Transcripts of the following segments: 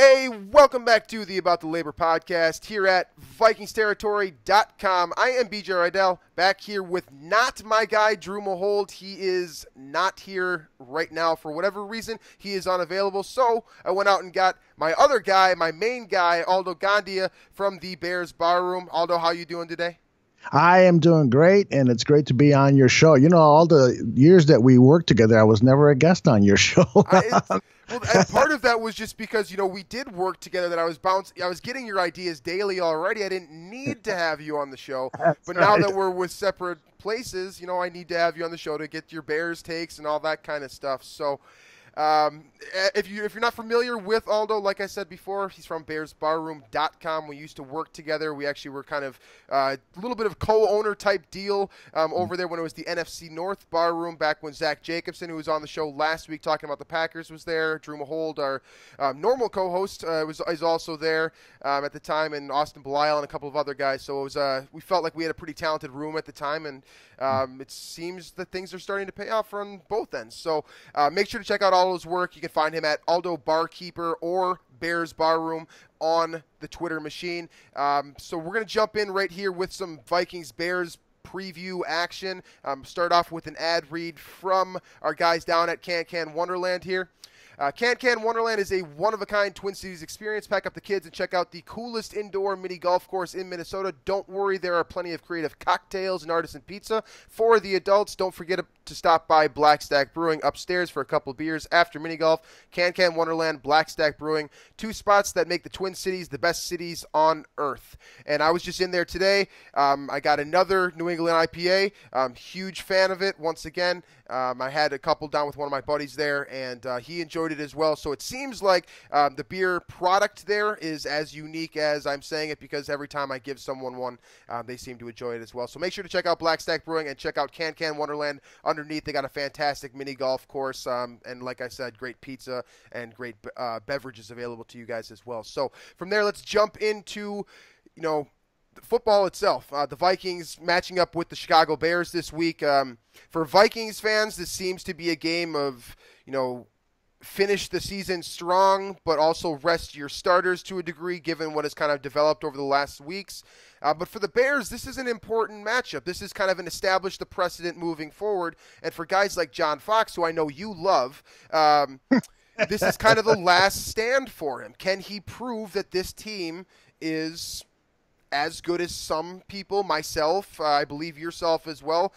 Hey, welcome back to the About the Labor podcast here at VikingsTerritory.com. I am BJ Reidell, back here with not my guy, Drew Mahowald. He is not here right now for whatever reason. He is unavailable, so I went out and got my other guy, my main guy, Aldo Gandia from the Bears Barroom. Aldo, how you doing today? I am doing great, and it's great to be on your show. You know, all the years that we worked together, I was never a guest on your show. Well, and part of that was just because, you know, we did work together, that I was getting your ideas daily already. I didn't need to have you on the show. But now that we're with separate places, you know, I need to have you on the show to get your Bears takes and all that kind of stuff. So if you're not familiar with Aldo, like I said before, he's from BearsBarroom.com. We used to work together. We actually were kind of a little bit of co-owner type deal over there when it was the NFC North Barroom, back when Zach Jacobson, who was on the show last week talking about the Packers, was there. Drew Mahowald, our normal co-host, is also there at the time, and Austin Belial and a couple of other guys. So it was we felt like we had a pretty talented room at the time, and it seems that things are starting to pay off on both ends. So make sure to check out Aldo's work. You can find him at Aldo Barkeeper or Bears Barroom on the Twitter machine. So we're going to jump in right here with some Vikings-Bears preview action. Start off with an ad read from our guys down at Can Wonderland here. Can Wonderland is a one-of-a-kind Twin Cities experience. Pack up the kids and check out the coolest indoor mini golf course in Minnesota. Don't worry, there are plenty of creative cocktails and artisan pizza. For the adults, don't forget to stop by Black Stack Brewing upstairs for a couple beers after mini golf. Can Wonderland, Black Stack Brewing, two spots that make the Twin Cities the best cities on earth. And I was just in there today. I got another New England IPA. Huge fan of it once again. I had a couple down with one of my buddies there, and he enjoyed it as well. So it seems like the beer product there is as unique as I'm saying it, because every time I give someone one, they seem to enjoy it as well. So make sure to check out Black Stack Brewing and check out Can Wonderland. Underneath, they got a fantastic mini golf course, and like I said, great pizza and great beverages available to you guys as well. So from there, let's jump into, you know, football itself. The Vikings matching up with the Chicago Bears this week. For Vikings fans, this seems to be a game of, you know, finish the season strong, but also rest your starters to a degree, given what has kind of developed over the last weeks. But for the Bears, this is an important matchup. This is kind of an establish the precedent moving forward. And for guys like John Fox, who I know you love, this is kind of the last stand for him. Can he prove that this team is as good as some people, myself, I believe yourself as well,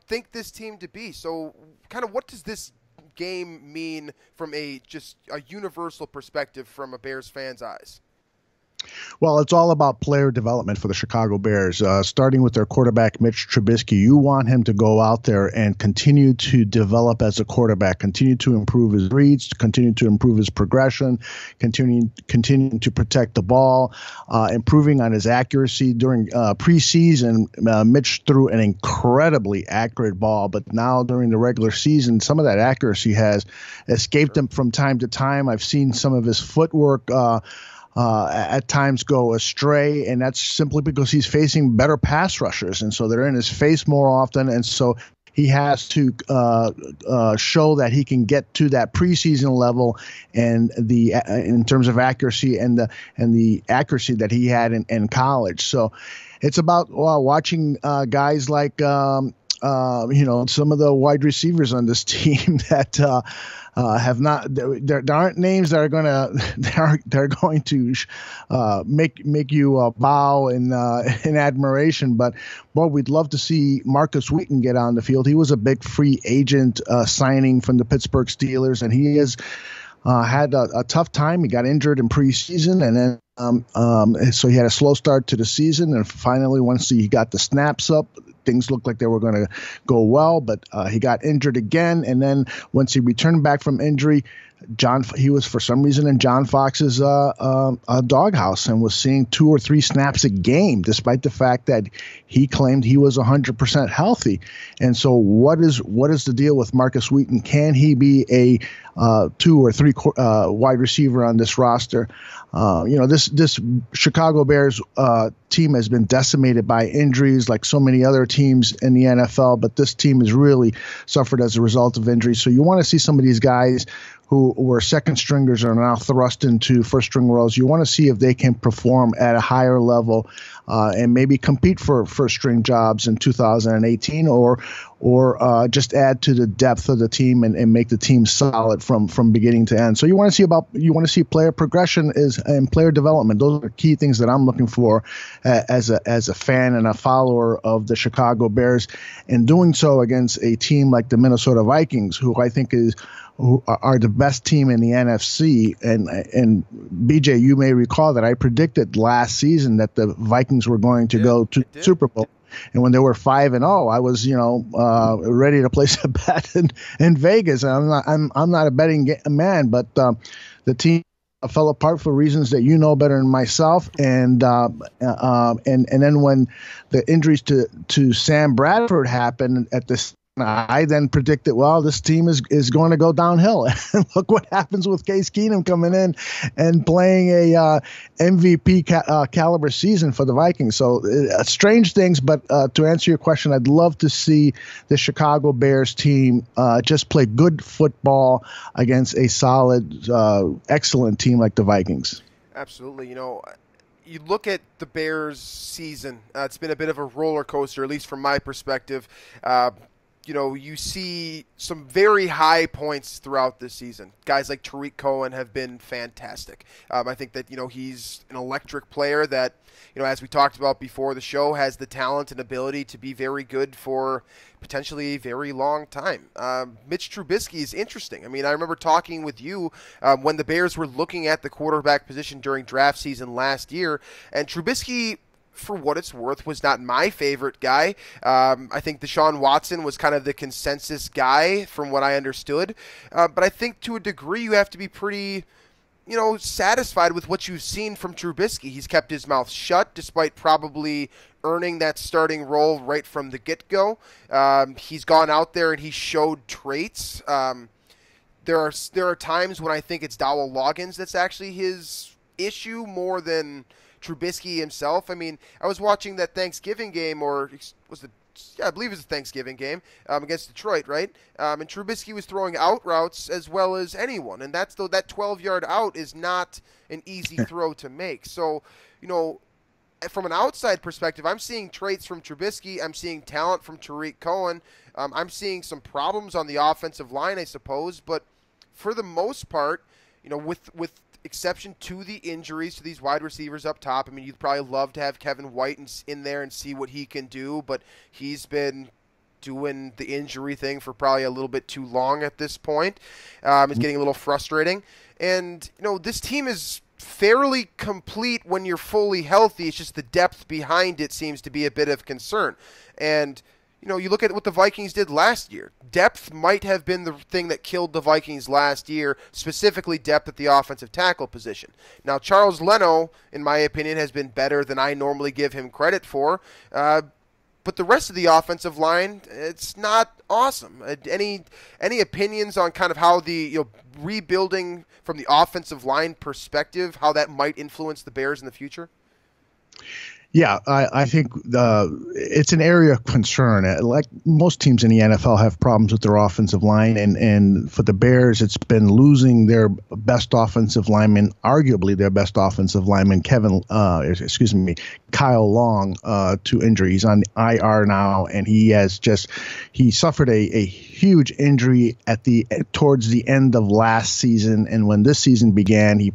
think this team to be? So kind of what does this game mean from just a universal perspective from a Bears fan's eyes? Well, it's all about player development for the Chicago Bears, starting with their quarterback, Mitch Trubisky. You want him to go out there and continue to develop as a quarterback, continue to improve his reads, continue to improve his progression, continue to protect the ball, improving on his accuracy. During preseason, Mitch threw an incredibly accurate ball, but now during the regular season, some of that accuracy has escaped him from time to time. I've seen some of his footwork at times go astray, and that's simply because he's facing better pass rushers, and so they're in his face more often, and so he has to show that he can get to that preseason level, and in terms of accuracy and the accuracy that he had in college. So it's about watching guys like you know, some of the wide receivers on this team that have not. There aren't names that are going to make you bow in admiration. But boy, we'd love to see Marcus Wheaton get on the field. He was a big free agent signing from the Pittsburgh Steelers, and he has had a tough time. He got injured in preseason, and then so he had a slow start to the season. And finally, once he got the snaps up, things looked like they were going to go well, but he got injured again. And then once he returned back from injury, he was for some reason in John Fox's doghouse and was seeing 2 or 3 snaps a game, despite the fact that he claimed he was 100% healthy. And so what is the deal with Marcus Wheaton? Can he be a 2 or 3 wide receiver on this roster? This Chicago Bears team has been decimated by injuries like so many other teams in the NFL, but this team has really suffered as a result of injuries. So you want to see some of these guys who were second stringers are now thrust into first string roles. You want to see if they can perform at a higher level and maybe compete for first string jobs in 2018, or just add to the depth of the team and make the team solid from beginning to end. So you want to see player progression and player development. Those are key things that I'm looking for as a fan and a follower of the Chicago Bears, and doing so against a team like the Minnesota Vikings, who I think are the best team in the NFC. And BJ, you may recall that I predicted last season that the Vikings were going to go to the Super Bowl. And when they were 5-0, I was, ready to place a bet in Vegas. And I'm not a betting man, but the team fell apart for reasons that you know better than myself. And then when the injuries to Sam Bradford happened at this, I then predicted, well, this team is going to go downhill. And look what happens with Case Keenum coming in and playing a MVP caliber season for the Vikings. So strange things, but to answer your question, I'd love to see the Chicago Bears team just play good football against a solid, excellent team like the Vikings. Absolutely. You look at the Bears season, it's been a bit of a roller coaster, at least from my perspective. You see some very high points throughout this season. Guys like Tariq Cohen have been fantastic. I think that, he's an electric player that, as we talked about before the show, has the talent and ability to be very good for potentially a very long time. Mitch Trubisky is interesting. I mean, I remember talking with you when the Bears were looking at the quarterback position during draft season last year, and Trubisky, for what it's worth, was not my favorite guy. I think Deshaun Watson was kind of the consensus guy from what I understood. But I think to a degree you have to be pretty, satisfied with what you've seen from Trubisky. He's kept his mouth shut despite probably earning that starting role right from the get-go. He's gone out there and he showed traits. There are times when I think it's Dowell Loggins that's actually his issue more than Trubisky himself. I mean, I was watching that Thanksgiving game, I believe it was a Thanksgiving game against Detroit, right? And Trubisky was throwing out routes as well as anyone, and that 12-yard out is not an easy throw to make. So, from an outside perspective, I'm seeing traits from Trubisky. I'm seeing talent from Tariq Cohen. I'm seeing some problems on the offensive line, I suppose, but for the most part, with exception to the injuries to these wide receivers up top. I mean, you'd probably love to have Kevin White in there and see what he can do, but he's been doing the injury thing for probably a little bit too long at this point. It's getting a little frustrating. And, this team is fairly complete when you're fully healthy. It's just the depth behind it seems to be a bit of concern. And you look at what the Vikings did last year. Depth might have been the thing that killed the Vikings last year, specifically depth at the offensive tackle position. Now, Charles Leno, in my opinion, has been better than I normally give him credit for. But the rest of the offensive line, it's not awesome. Any opinions on kind of how the rebuilding from the offensive line perspective, how that might influence the Bears in the future? Yeah, I think it's an area of concern. Like most teams in the NFL have problems with their offensive line, and for the Bears, it's been losing their best offensive lineman, arguably their best offensive lineman, Kyle Long, to injury. He's on IR now, and he suffered a huge injury towards the end of last season, and when this season began, he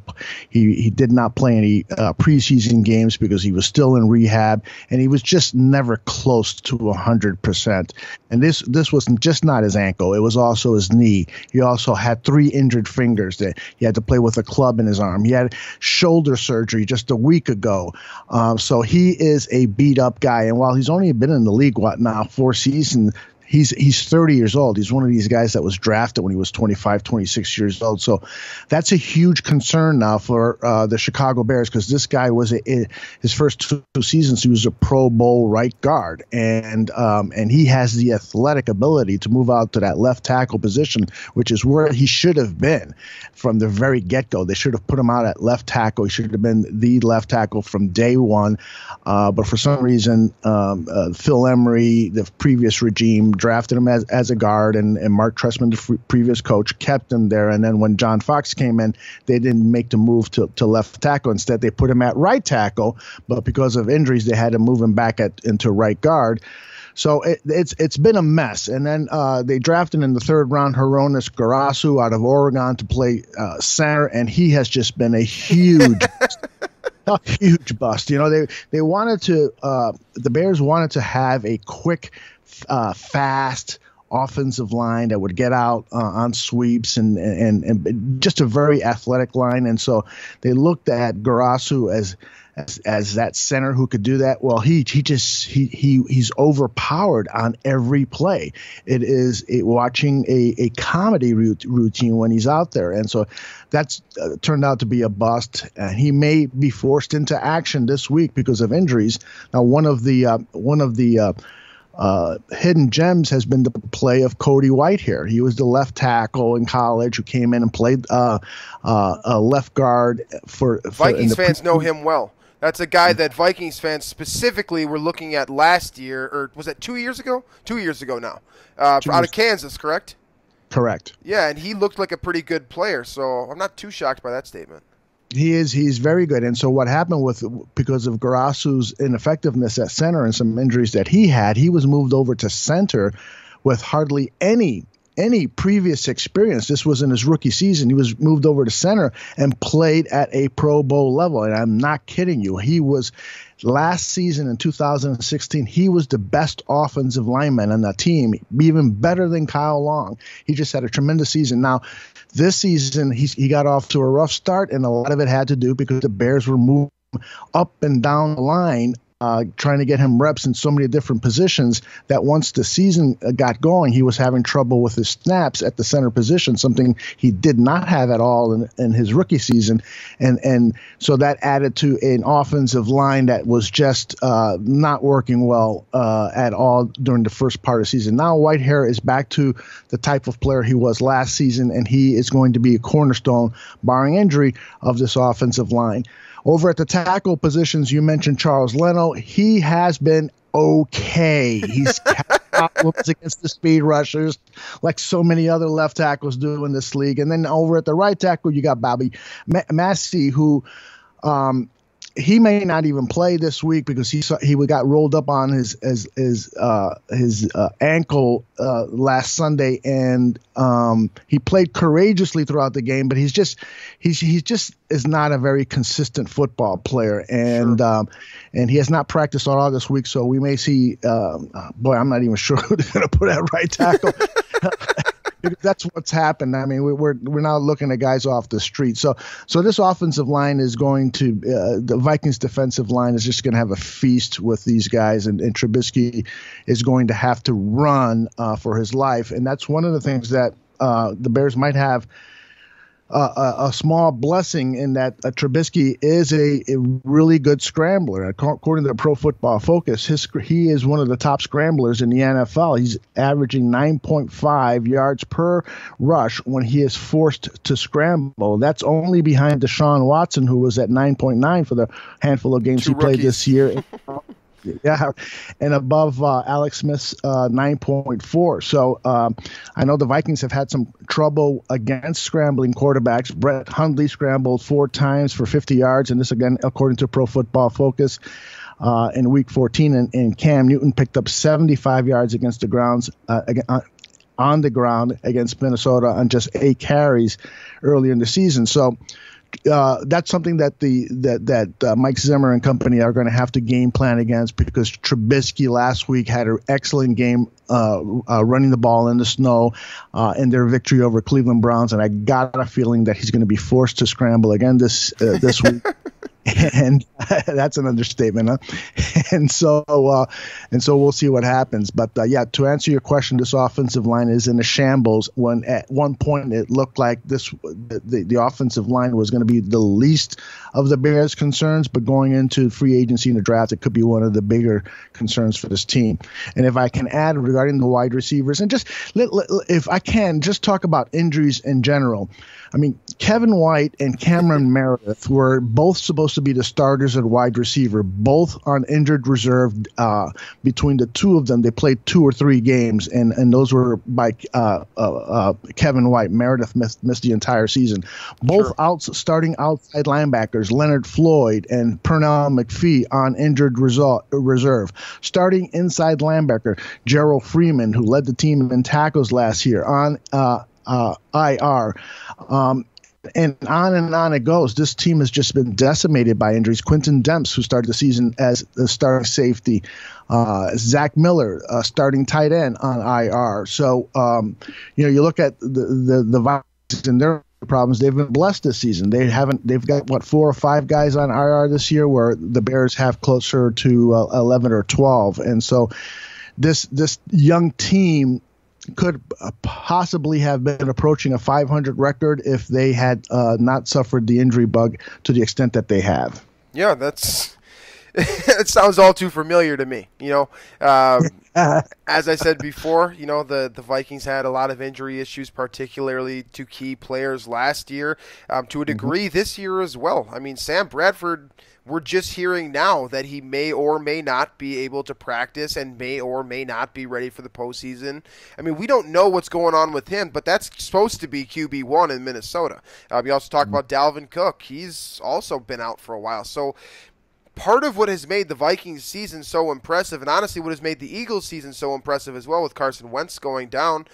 did not play any preseason games because he was still in rehab, and he was just never close to 100%. And this was just not his ankle; it was also his knee. He also had 3 injured fingers that he had to play with a club in his arm. He had shoulder surgery just a week ago, so he is a beat up guy. And while he's only been in the league 4 seasons. He's 30 years old. He's one of these guys that was drafted when he was 25, 26 years old. So that's a huge concern now for the Chicago Bears, because this guy was his first 2 seasons, he was a Pro Bowl right guard, and he has the athletic ability to move out to that left tackle position, which is where he should have been from the very get-go. They should have put him out at left tackle. He should have been the left tackle from day one. But for some reason, Phil Emery, the previous regime, drafted him as a guard, and Mark Trestman, the previous coach, kept him there. And then when John Fox came in, they didn't make the move to left tackle. Instead, they put him at right tackle, but because of injuries, they had to move him back into right guard. So it's been a mess. And then they drafted in the third round Hronis Garasu out of Oregon to play center, and he has just been a huge a huge bust. You know, they wanted to the Bears wanted to have a quick, fast offensive line that would get out on sweeps and just a very athletic line. And so they looked at Garasu as that center who could do that. Well, he's overpowered on every play. It is watching a comedy routine when he's out there, and so that's turned out to be a bust. And he may be forced into action this week because of injuries. Now, one of the hidden gems has been the play of Cody Whitehair. He was the left tackle in college who came in and played a left guard for Vikings fans know him well. That's a guy that Vikings fans specifically were looking at last year, or was that 2 years ago? 2 years ago now. Out of Kansas, correct? Correct. Yeah, and he looked like a pretty good player, so I'm not too shocked by that statement. He's very good. And so what happened because of Garasu's ineffectiveness at center and some injuries that he was moved over to center with hardly any previous experience. This was in his rookie season. He was moved over to center and played at a Pro Bowl level. And I'm not kidding you. He was last season in 2016, he was the best offensive lineman on that team, even better than Kyle Long. He just had a tremendous season. Now, this season, he got off to a rough start, and a lot of it had to do because the Bears were moving up and down the line, trying to get him reps in so many different positions that once the season got going, he was having trouble with his snaps at the center position, something he did not have at all in his rookie season. And so that added to an offensive line that was just not working well at all during the first part of the season. Now Whitehair is back to the type of player he was last season, and he is going to be a cornerstone, barring injury, of this offensive line. Over at the tackle positions, you mentioned Charles Leno. He has been okay. He's had problems against the speed rushers, like so many other left tackles do in this league. And then over at the right tackle, you got Bobby Massey, who he may not even play this week because he got rolled up on his ankle last Sunday, and he played courageously throughout the game, but he's just is not a very consistent football player, and sure. And he has not practiced at all this week, so we may see. I'm not even sure who they're going to put at right tackle. That's what's happened. I mean, we're now looking at guys off the street. So this offensive line is going to the Vikings defensive line is just going to have a feast with these guys, and Trubisky is going to have to run for his life, and that's one of the things that the Bears might have a small blessing in that Trubisky is a really good scrambler. According to Pro Football Focus, he is one of the top scramblers in the NFL. He's averaging 9.5 yards per rush when he is forced to scramble. That's only behind Deshaun Watson, who was at 9.9 for the handful of games he played this year. Yeah, and above Alex Smith's 9.4. So I know the Vikings have had some trouble against scrambling quarterbacks. Brett Hundley scrambled 4 times for 50 yards, and this again according to Pro Football Focus in Week 14. And Cam Newton picked up 75 yards against the grounds on the ground against Minnesota on just 8 carries earlier in the season. So that's something that Mike Zimmer and company are going to have to game plan against, because Trubisky last week had an excellent game running the ball in the snow in their victory over Cleveland Browns, and I got a feeling that he's going to be forced to scramble again this week. And that's an understatement, huh? And so we'll see what happens. But to answer your question, this offensive line is in a shambles. When at one point it looked like the offensive line was going to be the least of the Bears' concerns, but going into free agency and the draft, it could be one of the bigger concerns for this team. And if I can add regarding the wide receivers, and just if I can just talk about injuries in general. I mean, Kevin White and Cameron Meredith were both supposed to be the starters at wide receiver, both on injured reserve. Between the two of them, they played 2 or 3 games, and those were by Kevin White. Meredith missed the entire season. Both starting outside linebackers, Leonard Floyd and Pernell McPhee, on injured reserve. Starting inside linebacker, Gerald Freeman, who led the team in tackles last year, on IR. And on it goes. This team has just been decimated by injuries. Quinton Demps, who started the season as the starting safety, Zach Miller, starting tight end, on IR. So, you look at the Vikings and their problems. They've been blessed this season. They've got 4 or 5 guys on IR this year, where the Bears have closer to 11 or 12. And so, this young team could possibly have been approaching a 500 record if they had not suffered the injury bug to the extent that they have. Yeah, it sounds all too familiar to me. As I said before, the Vikings had a lot of injury issues, particularly to key players last year, to a degree this year as well. I mean, Sam Bradford, we're just hearing now that he may or may not be able to practice and may or may not be ready for the postseason. I mean, we don't know what's going on with him, but that's supposed to be QB1 in Minnesota. We also talk about Dalvin Cook. He's also been out for a while. So part of what has made the Vikings season so impressive, and honestly what has made the Eagles season so impressive as well, with Carson Wentz going down,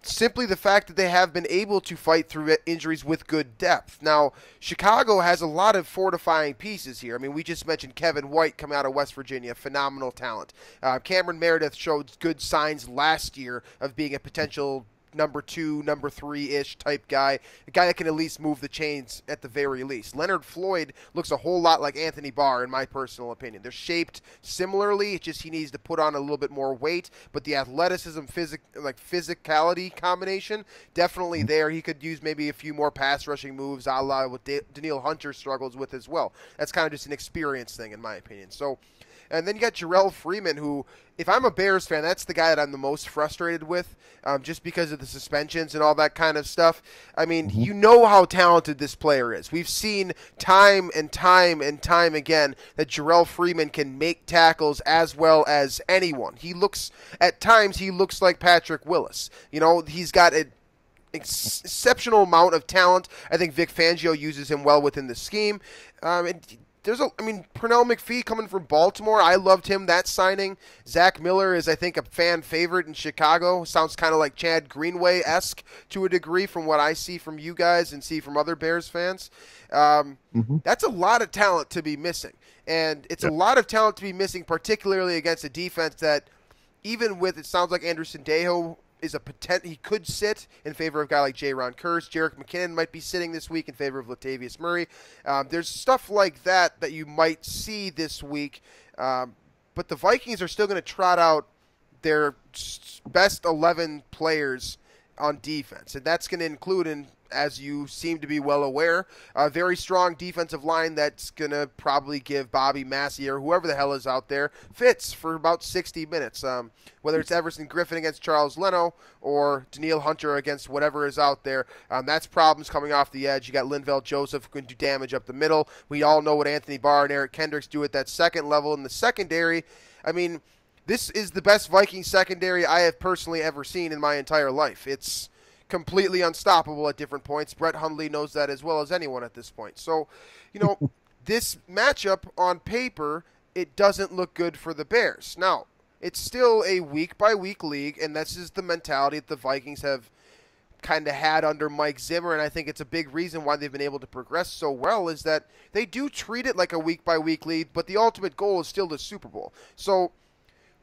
simply the fact that they have been able to fight through injuries with good depth. Now, Chicago has a lot of fortifying pieces here. I mean, we just mentioned Kevin White coming out of West Virginia, phenomenal talent. Cameron Meredith showed good signs last year of being a potential number 2, number 3-ish type guy, a guy that can at least move the chains at the very least. Leonard Floyd looks a whole lot like Anthony Barr, in my personal opinion. They're shaped similarly. It's just he needs to put on a little bit more weight, but the athleticism, physicality combination, definitely there. He could use maybe a few more pass rushing moves, a la what Danielle Hunter struggles with as well. That's kind of just an experience thing, in my opinion. So, and then you got Jarrell Freeman, who, if I'm a Bears fan, that's the guy that I'm the most frustrated with, just because of the suspensions and all that kind of stuff. I mean, you know how talented this player is. We've seen time and time and time again that Jarrell Freeman can make tackles as well as anyone. At times, he looks like Patrick Willis. He's got an exceptional amount of talent. I think Vic Fangio uses him well within the scheme. Pernell McPhee coming from Baltimore, I loved him, that signing. Zach Miller is, I think, a fan favorite in Chicago. Sounds kind of like Chad Greenway-esque to a degree from what I see from you guys and see from other Bears fans. That's a lot of talent to be missing. And it's a lot of talent to be missing, particularly against a defense that, even with, it sounds like Anderson Dejo is he could sit in favor of a guy like Jaron Kearse. Jerick McKinnon might be sitting this week in favor of Latavius Murray. There's stuff like that you might see this week, but the Vikings are still going to trot out their best 11 players on defense, and that's going to include, as you seem to be well aware, a very strong defensive line that's going to probably give Bobby Massey or whoever the hell is out there fits for about 60 minutes, whether it's Everson Griffin against Charles Leno or Danielle Hunter against whatever is out there. That's problems coming off the edge. You got Linval Joseph who can do damage up the middle. We all know what Anthony Barr and Eric Kendricks do at that second level. In the secondary, I mean, this is the best Vikings secondary I have personally ever seen in my entire life. It's completely unstoppable at different points. Brett Hundley knows that as well as anyone at this point. So, this matchup on paper, it doesn't look good for the Bears. Now, it's still a week-by-week league, and this is the mentality that the Vikings have kind of had under Mike Zimmer, and I think it's a big reason why they've been able to progress so well, is that they do treat it like a week-by-week league, but the ultimate goal is still the Super Bowl. So,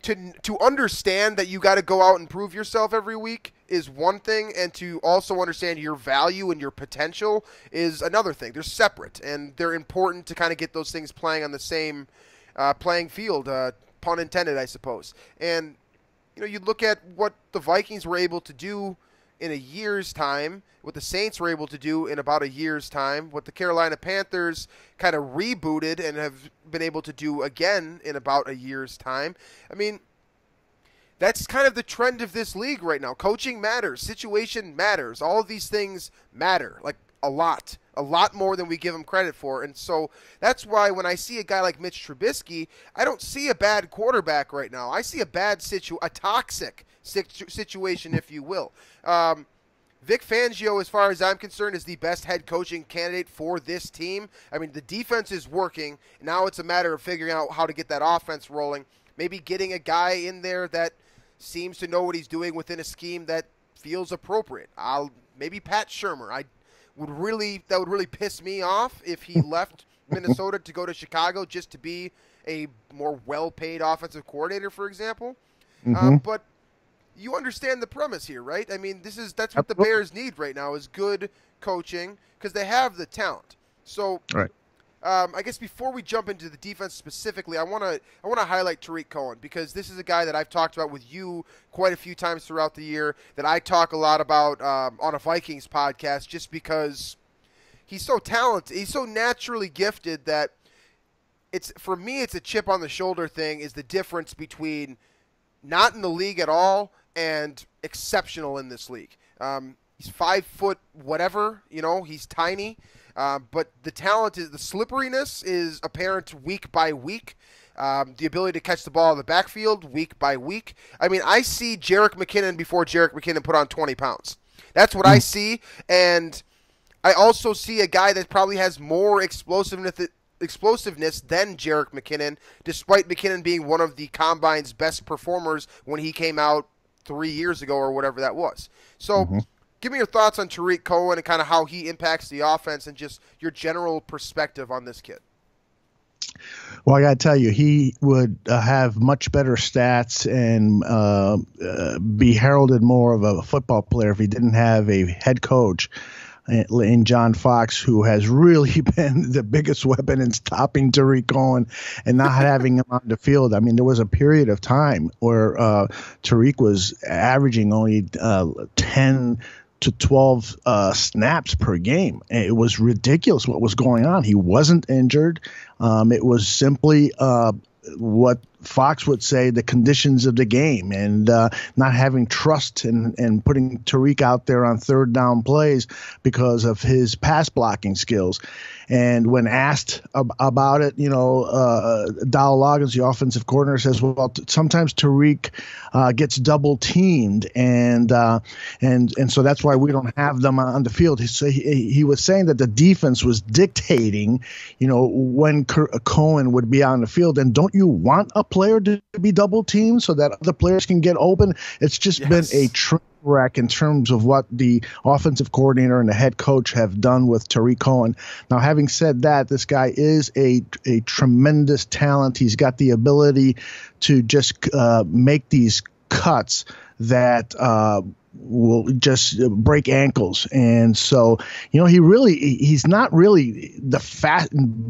to understand that you got to go out and prove yourself every week is one thing, and to also understand your value and your potential is another thing. They're separate, and they're important to kind of get those things playing on the same playing field, pun intended, I suppose. And you look at what the Vikings were able to do in a year's time, what the Saints were able to do in about a year's time, what the Carolina Panthers kind of rebooted and have been able to do again in about a year's time. I mean, that's kind of the trend of this league right now. Coaching matters. Situation matters. All of these things matter. Like, a lot more than we give him credit for. And so that's why when I see a guy like Mitch Trubisky, I don't see a bad quarterback right now. I see a toxic situation, if you will. Vic Fangio, as far as I'm concerned, is the best head coaching candidate for this team. I mean, the defense is working. Now it's a matter of figuring out how to get that offense rolling. Maybe getting a guy in there that seems to know what he's doing within a scheme that feels appropriate. Maybe Pat Shurmur. That would really piss me off if he left Minnesota to go to Chicago just to be a more well-paid offensive coordinator, for example. But you understand the premise here, right? I mean, that's what the Bears need right now is good coaching because they have the talent. So, right. I guess before we jump into the defense specifically, I want to highlight Tarik Cohen because this is a guy that I've talked about with you quite a few times throughout the year, that I talk a lot about on a Vikings podcast, just because he's so talented, he's so naturally gifted that for me it's a chip on the shoulder thing. Is the difference between not in the league at all and exceptional in this league. He's 5 foot whatever, he's tiny. But the talent the slipperiness is apparent week by week. The ability to catch the ball in the backfield week by week. I mean, I see Jerick McKinnon before Jerick McKinnon put on 20 pounds. That's what I see. And I also see a guy that probably has more explosiveness than Jerick McKinnon, despite McKinnon being one of the Combine's best performers when he came out 3 years ago or whatever that was. So give me your thoughts on Tarik Cohen and kind of how he impacts the offense and just your general perspective on this kid. Well, I got to tell you, he would have much better stats and be heralded more of a football player if he didn't have a head coach in John Fox, who has really been the biggest weapon in stopping Tarik Cohen and not having him on the field. I mean, there was a period of time where Tarik was averaging only 10 to 12 snaps per game. It was ridiculous what was going on. He wasn't injured. It was simply what Fox would say the conditions of the game, and not having trust and putting Tarik out there on third down plays because of his pass blocking skills. And when asked about it, Dowell Loggins, the offensive coordinator, says, well, sometimes Tarik gets double teamed, and so that's why we don't have them on the field. He was saying that the defense was dictating, when Cohen would be on the field. And don't you want a player to be double teamed so that other players can get open? It's just been a train wreck in terms of what the offensive coordinator and the head coach have done with Tarik Cohen. Now, having said that, this guy is a tremendous talent. He's got the ability to just make these cuts that will just break ankles. And so, he's not really the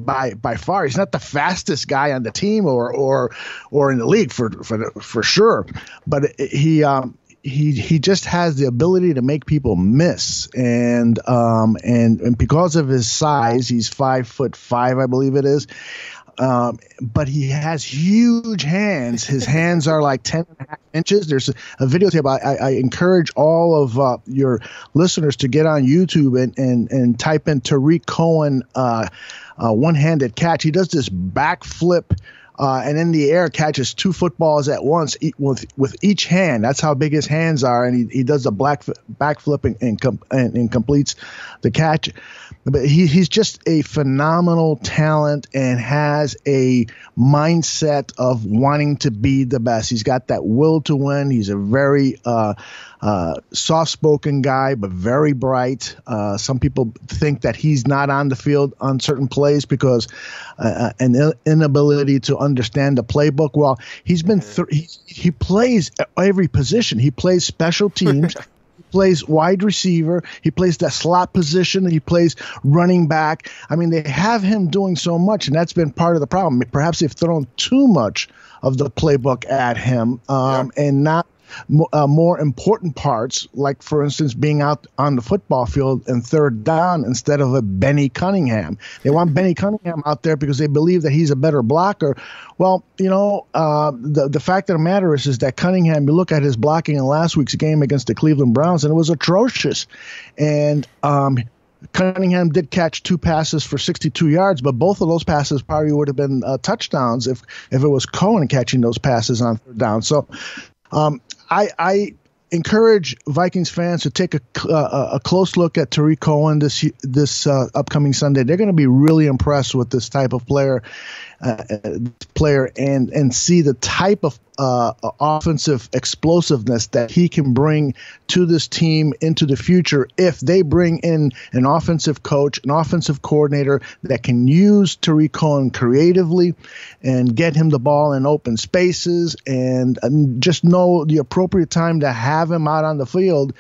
by far. He's not the fastest guy on the team or in the league for sure. But he just has the ability to make people miss. And because of his size, he's 5'5", I believe it is. But he has huge hands. His hands are like 10.5 inches. There's a videotape. I encourage all of your listeners to get on YouTube and type in Tarik Cohen one-handed catch. He does this backflip and in the air catches 2 footballs at once with each hand. That's how big his hands are, and he does the backflip and completes the catch. But he's just a phenomenal talent and has a mindset of wanting to be the best. He's got that will to win. He's a very soft-spoken guy, but very bright. Some people think that he's not on the field on certain plays because an inability to understand the playbook. Well, he's been he plays every position. He plays special teams. Plays wide receiver. He plays that slot position. He plays running back. I mean, they have him doing so much, and that's been part of the problem. Perhaps they've thrown too much of the playbook at him and not more important parts, like, for instance, being out on the football field and third down instead of a Benny Cunningham. They want Benny Cunningham out there because they believe that he's a better blocker. Well, the fact of the matter is that Cunningham, you look at his blocking in last week's game against the Cleveland Browns, and it was atrocious. And Cunningham did catch 2 passes for 62 yards, but both of those passes probably would have been touchdowns if it was Cohen catching those passes on third down. So I encourage Vikings fans to take a close look at Tariq Cohen this upcoming Sunday. They're going to be really impressed with this type of player and see the type of offensive explosiveness that he can bring to this team into the future if they bring in an offensive coach, an offensive coordinator that can use Tariq Cohen creatively and get him the ball in open spaces and just know the appropriate time to have him out on the field.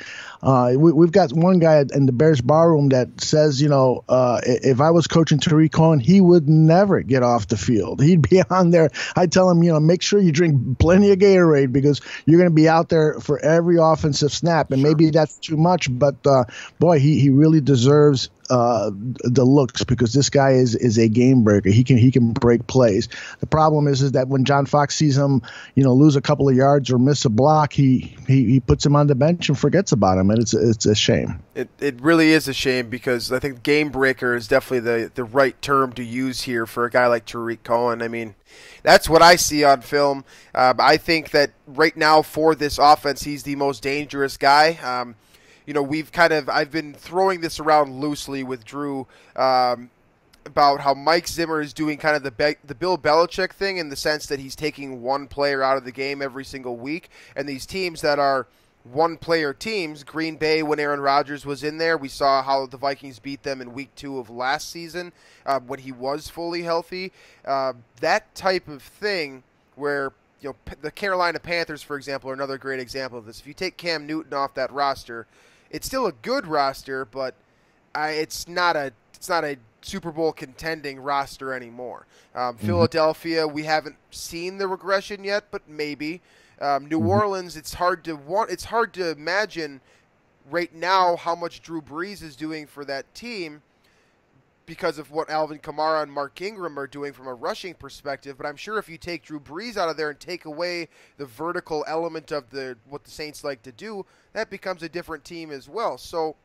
We've got one guy in the Bears barroom that says, if I was coaching Tariq Cohen, he would never get off the field. He'd be on there. I tell him, make sure you drink plenty of Gatorade because you're going to be out there for every offensive snap. And maybe that's too much, but boy, he really deserves the looks because this guy is a game breaker. He can break plays. The problem is that when John Fox sees him, lose a couple of yards or miss a block, he puts him on the bench and forgets about him, and it's a shame. It really is a shame because I think game breaker is definitely the right term to use here for a guy like Tariq Cohen. I mean, that's what I see on film. I think that right now for this offense, he's the most dangerous guy. I've been throwing this around loosely with Drew about how Mike Zimmer is doing kind of the Bill Belichick thing in the sense that he's taking one player out of the game every single week. And these teams that are one-player teams, Green Bay, when Aaron Rodgers was in there, we saw how the Vikings beat them in Week 2 of last season when he was fully healthy. That type of thing where the Carolina Panthers, for example, are another great example of this. If you take Cam Newton off that roster, it's still a good roster, but it's not a Super Bowl contending roster anymore. Philadelphia, we haven't seen the regression yet, but maybe. New Orleans, it's hard to imagine right now how much Drew Brees is doing for that team because of what Alvin Kamara and Mark Ingram are doing from a rushing perspective. But I'm sure if you take Drew Brees out of there and take away the vertical element of what the Saints like to do, that becomes a different team as well. So,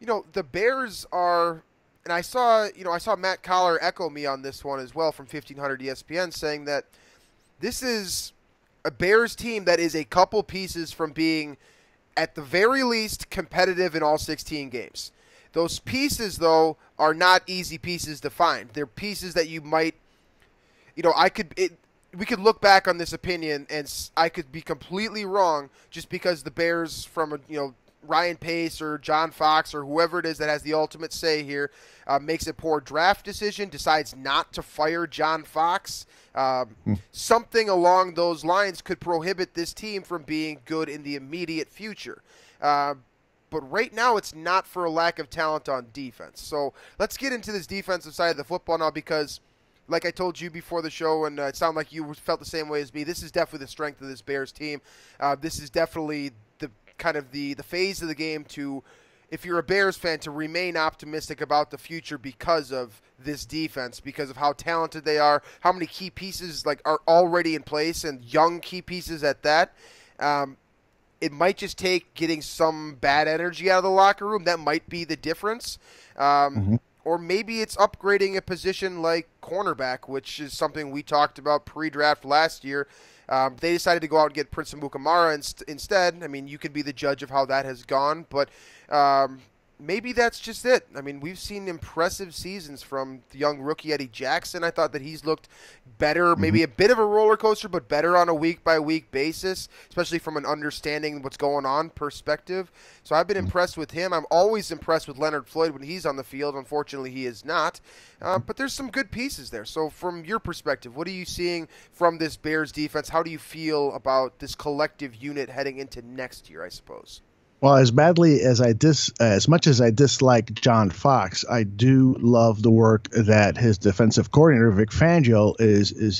the Bears are, and I saw Matt Collar echo me on this one as well from 1500 ESPN saying that this is a Bears team that is a couple pieces from being, at the very least, competitive in all 16 games. Those pieces, though, are not easy pieces to find. They're pieces that you might, we could look back on this opinion and I could be completely wrong just because the Bears from Ryan Pace or John Fox or whoever it is that has the ultimate say here makes a poor draft decision, decides not to fire John Fox. Something along those lines could prohibit this team from being good in the immediate future. But right now it's not for a lack of talent on defense. So let's get into this defensive side of the football now because, like I told you before the show, and it sounded like you felt the same way as me, this is definitely the strength of this Bears team. This is definitely the phase of the game to, if you're a Bears fan, to remain optimistic about the future because of this defense, because of how talented they are, how many key pieces are already in place, and young key pieces at that. It might just take getting some bad energy out of the locker room. That might be the difference. Or maybe it's upgrading a position like cornerback, which is something we talked about pre-draft last year. They decided to go out and get Prince Amukamara instead. I mean, you can be the judge of how that has gone, but maybe that's just it. I mean, we've seen impressive seasons from the young rookie Eddie Jackson. I thought that he's looked better, maybe a bit of a roller coaster, but better on a week-by-week basis, especially from an understanding what's going on perspective. So I've been impressed with him. I'm always impressed with Leonard Floyd when he's on the field. Unfortunately, he is not. But there's some good pieces there. So from your perspective, what are you seeing from this Bears defense? How do you feel about this collective unit heading into next year, I suppose? Well, as much as I dislike John Fox, I do love the work that his defensive coordinator Vic Fangio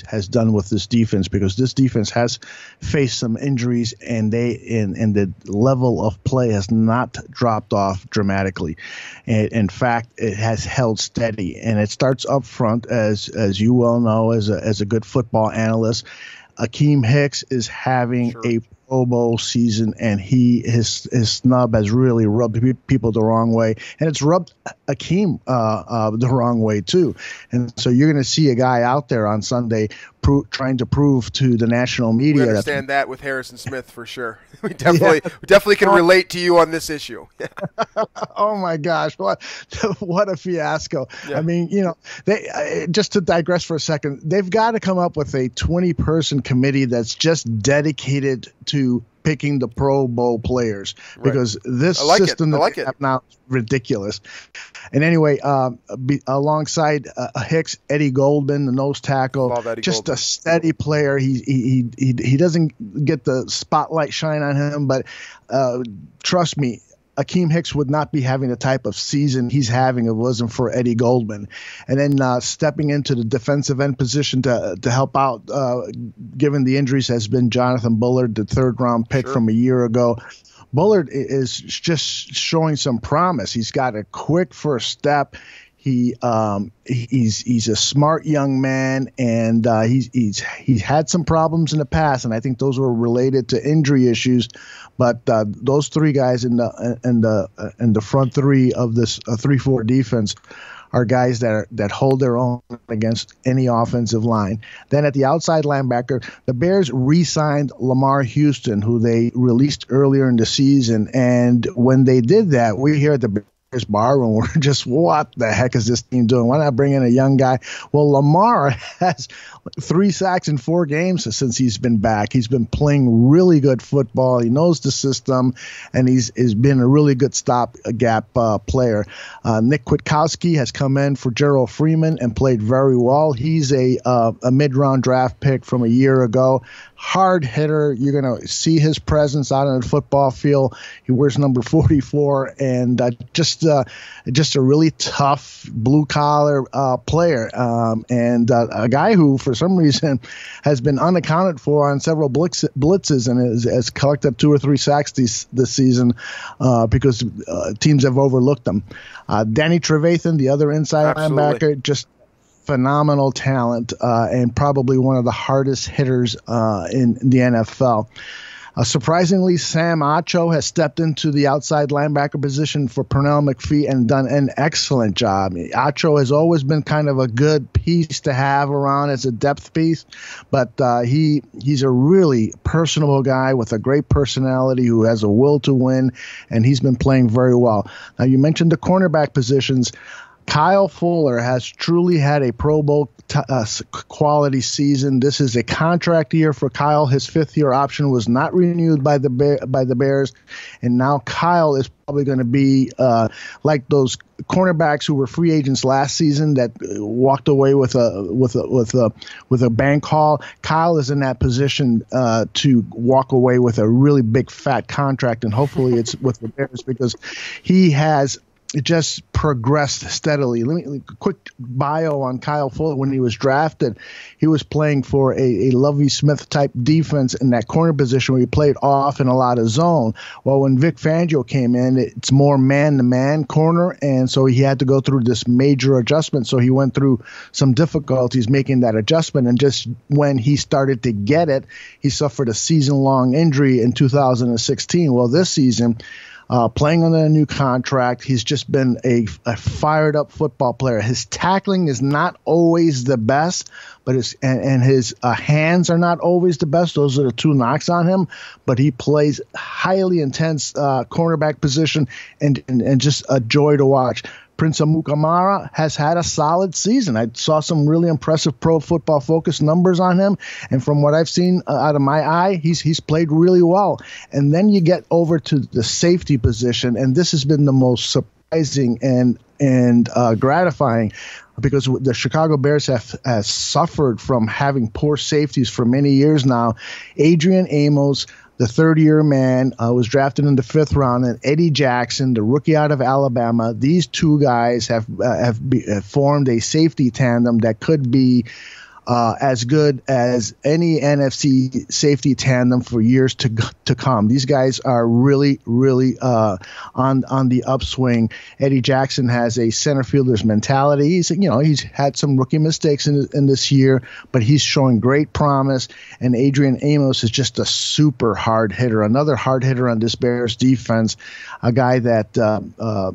has done with this defense, because this defense has faced some injuries and the level of play has not dropped off dramatically. In fact, it has held steady, and it starts up front, as you well know, as a good football analyst. Akeem Hicks is having a Pro Bowl season, and his snub has really rubbed people the wrong way, and it's rubbed Akeem the wrong way too. And so you're going to see a guy out there on Sunday trying to prove to the national media. We understand that with Harrison Smith for sure. We definitely can relate to you on this issue. Oh my gosh, what a fiasco! Yeah. I mean, they just to digress for a second, they've got to come up with a 20-person committee that's just dedicated to picking the Pro Bowl players, because this system that they have now is ridiculous. And anyway, alongside Hicks, Eddie Goldman, the nose tackle, just a steady player. He doesn't get the spotlight shine on him, but trust me, Akeem Hicks would not be having the type of season he's having if it wasn't for Eddie Goldman. And then stepping into the defensive end position to help out, given the injuries, has been Jonathan Bullard, the third-round pick from a year ago. Bullard is just showing some promise. He's got a quick first step. He's a smart young man, and he's had some problems in the past, and I think those were related to injury issues. But those three guys in the front three of this 3-4 defense are guys that hold their own against any offensive line. Then at the outside linebacker, the Bears re-signed Lamar Houston, who they released earlier in the season, and when they did that, we here at the bar room, we're just, what the heck is this team doing? Why not bring in a young guy? Well, Lamar has 3 sacks in 4 games since he's been back. He's been playing really good football. He knows the system, and he's been a really good stop-gap player. Nick Kwiatkowski has come in for Gerald Freeman and played very well. He's a mid-round draft pick from a year ago. Hard hitter. You're going to see his presence out on the football field. He wears number 44, and just a really tough blue-collar player, and a guy who, for some reason, has been unaccounted for on several blitzes and has collected 2 or 3 sacks this season because teams have overlooked them. Danny Trevathan, the other inside linebacker, just phenomenal talent and probably one of the hardest hitters in the NFL. Surprisingly, Sam Acho has stepped into the outside linebacker position for Pernell McPhee and done an excellent job. Acho has always been kind of a good piece to have around as a depth piece, but he's a really personable guy with a great personality who has a will to win, and he's been playing very well. Now, you mentioned the cornerback positions. Kyle Fuller has truly had a Pro Bowl quality season. This is a contract year for Kyle. His 5th-year option was not renewed by the Bears, and now Kyle is probably going to be like those cornerbacks who were free agents last season that walked away with a bank haul. Kyle is in that position to walk away with a really big fat contract, and hopefully it's with the Bears because he has just progressed steadily. Let me quick bio on Kyle Fuller. When he was drafted, he was playing for a Lovie Smith type defense in that corner position where he played off and a lot of zone. Well, when Vic Fangio came in, it's more man-to-man corner, and so he had to go through this major adjustment. So he went through some difficulties making that adjustment, and just when he started to get it, he suffered a season-long injury in 2016. Well, this season, playing on a new contract, he's just been a fired-up football player. His tackling is not always the best, but his hands are not always the best. Those are the 2 knocks on him. But he plays highly intense cornerback position, and just a joy to watch. Prince Amukamara has had a solid season. I saw some really impressive Pro Football Focus numbers on him, and from what I've seen out of my eye, he's played really well. And then you get over to the safety position, and this has been the most surprising and gratifying, because the Chicago Bears have suffered from having poor safeties for many years now. Adrian Amos, the 30-year man, was drafted in the 5th round, and Eddie Jackson, the rookie out of Alabama. These 2 guys have formed a safety tandem that could be as good as any NFC safety tandem for years to come. These guys are really, really on the upswing. Eddie Jackson has a center fielder's mentality. He's had some rookie mistakes in this year, but he's showing great promise. And Adrian Amos is just a super hard hitter, another hard hitter on this Bears defense, a guy that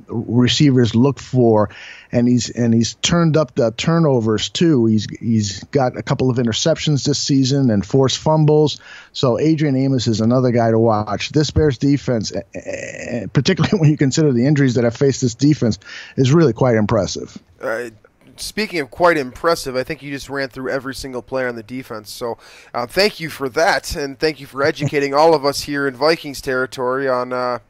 receivers look for. And he's turned up the turnovers too. He's got a couple of interceptions this season and forced fumbles. So Adrian Amos is another guy to watch. This Bears defense, particularly when you consider the injuries that have faced this defense, is really quite impressive. Speaking of quite impressive, I think you just ran through every single player on the defense. So thank you for that, and thank you for educating all of us here in Vikings territory on a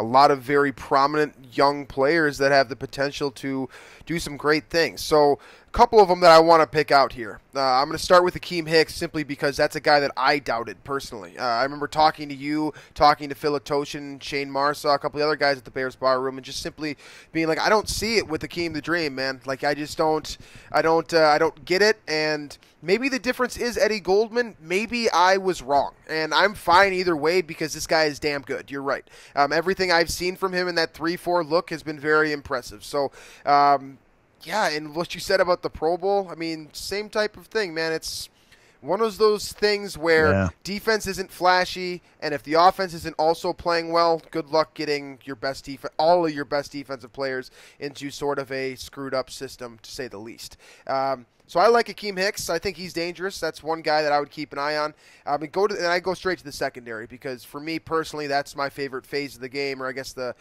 lot of very prominent young players that have the potential to do some great things. So a couple of them that I want to pick out here. I'm going to start with Akeem Hicks simply because that's a guy that I doubted personally. I remember talking to you, talking to Phil Toshin, Shane Marsaw, a couple of other guys at the Bears bar room, and just simply being like, I don't see it with Akeem the Dream, man. Like, I just don't get it. And maybe the difference is Eddie Goldman. Maybe I was wrong, and I'm fine either way because this guy is damn good. You're right. Everything I've seen from him in that 3-4 look has been very impressive. So, yeah, and what you said about the Pro Bowl, I mean, same type of thing, man. It's one of those things where defense isn't flashy, and if the offense isn't also playing well, good luck getting your best all of your best defensive players into sort of a screwed-up system, to say the least. So I like Akeem Hicks. I think he's dangerous. That's one guy that I would keep an eye on. And I go straight to the secondary because, for me personally, that's my favorite phase of the game, or I guess the